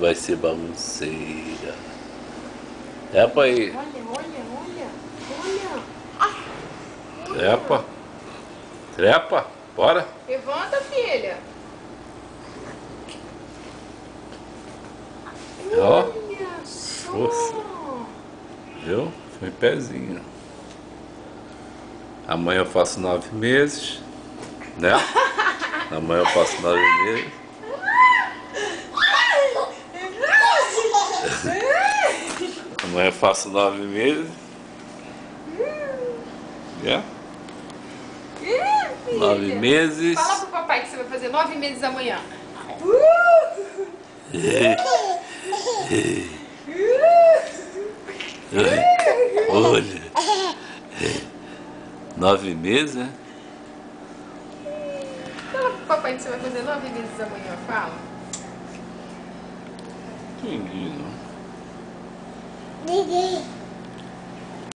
vai ser bagunceira. É, pai. Olha. Trepa. Trepa. Bora. Levanta, filha. Ó. Olha só. Força. Viu? Foi pezinho. Amanhã eu faço 9 meses. Né? Amanhã eu faço 9 meses. Amanhã eu faço 9 meses. É? 9 meses. Fala pro papai que você vai fazer 9 meses amanhã. Olha. 9 meses, né? Fala pro papai que você vai fazer 9 meses amanhã, fala. Entendi, não. Ninguém.